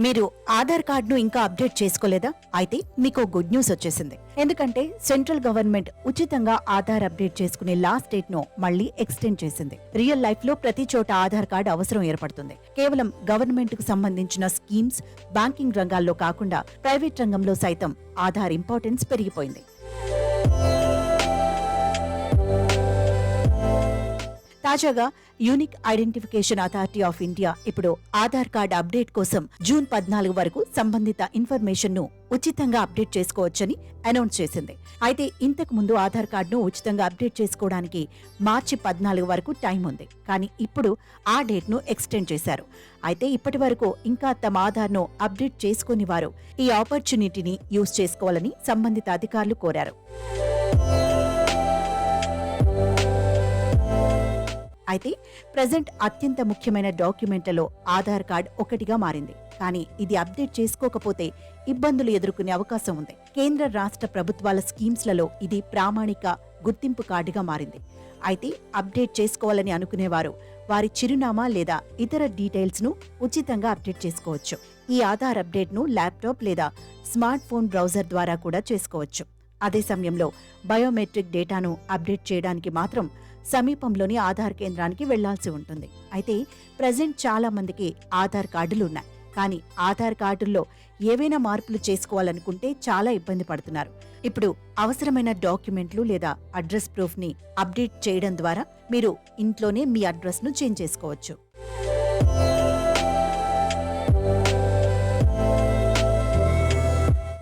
మీరు ఆధార్ కార్డును ఇంకా అప్డేట్ చేసుకోలేదా? అయితే మీకు గుడ్ న్యూస్ వచ్చేసింది. ఎందుకంటే సెంట్రల్ గవర్నమెంట్ ఉచితంగా ఆధార్ అప్డేట్ చేసుకునే లాస్ట్ డేట్ ను మళ్లీ ఎక్స్టెండ్ చేసింది. రియల్ లైఫ్ లో ప్రతి చోట ఆధార్ కార్డు అవసరం ఏర్పడుతుంది. కేవలం గవర్నమెంట్ కు సంబంధించిన స్కీమ్స్, బ్యాంకింగ్ రంగాల్లో కాకుండా ప్రైవేట్ రంగంలో సైతం ఆధార్ ఇంపార్టెన్స్ పెరిగిపోయింది. తాజాగా unique identification authority of India ఇప్పుడు ఆధార్ కార్డు అప్డేట్ కోసం జూన్ 14 వరకు సంబంధిత ఇన్ఫర్మేషన్ ను ఉచితంగా అప్డేట్ చేసుకోవచ్చని అనౌన్స్ చేసింది. అయితే ఇంతకు ముందు ఆధార్ కార్డును ఉచితంగా అప్డేట్ చేసుకోవడానికి మార్చి 14 వరకు టైం ఉంది. కానీ ఇప్పుడు ఆ డేట్ ను ఎక్స్టెండ్ చేశారు. అయితే ఇప్పటి వరకు ఇంకా తమ ఆధార్ ను అప్డేట్ చేసుకోని వారు ఈ ఆపర్చునిటీని యూజ్ చేసుకోవాలని సంబంధిత అధికారులు కోరారు. అయితే ప్రెజెంట్ అత్యంత ముఖ్యమైన డాక్యుమెంట్లలో ఆధార్ కార్డ్ ఒకటిగా మారింది. కానీ ఇది అప్డేట్ చేసుకోకపోతే ఇబ్బందులు ఎదుర్కొనే అవకాశం ఉంది. కేంద్ర రాష్ట్ర ప్రభుత్వాల స్కీమ్స్లలో ఇది ప్రామాణిక గుర్తింపు కార్డుగా మారింది. అయితే అప్డేట్ చేసుకోవాలని అనుకునేవారు వారి చిరునామా లేదా ఇతర డీటెయిల్స్ ను ఉచితంగా అప్డేట్ చేసుకోవచ్చు. ఈ ఆధార్ అప్డేట్ ను ల్యాప్టాప్ లేదా స్మార్ట్ ఫోన్ బ్రౌజర్ ద్వారా కూడా చేసుకోవచ్చు. అదే సమయంలో బయోమెట్రిక్ డేటాను అప్డేట్ చేయడానికి మాత్రం సమీపంలోని ఆధార్ కేంద్రానికి వెళ్లాల్సి ఉంటుంది. అయితే ప్రెజెంట్ చాలా మందికి ఆధార్ కార్డులు ఉన్నాయి. కానీ ఆధార్ కార్డుల్లో ఏవైనా మార్పులు చేసుకోవాలనుకుంటే చాలా ఇబ్బంది పడుతున్నారు. ఇప్పుడు అవసరమైన డాక్యుమెంట్లు లేదా అడ్రస్ ప్రూఫ్ ని అప్డేట్ చేయడం ద్వారా మీరు ఇంట్లోనే మీ అడ్రస్ ను చేంజ్ చేసుకోవచ్చు.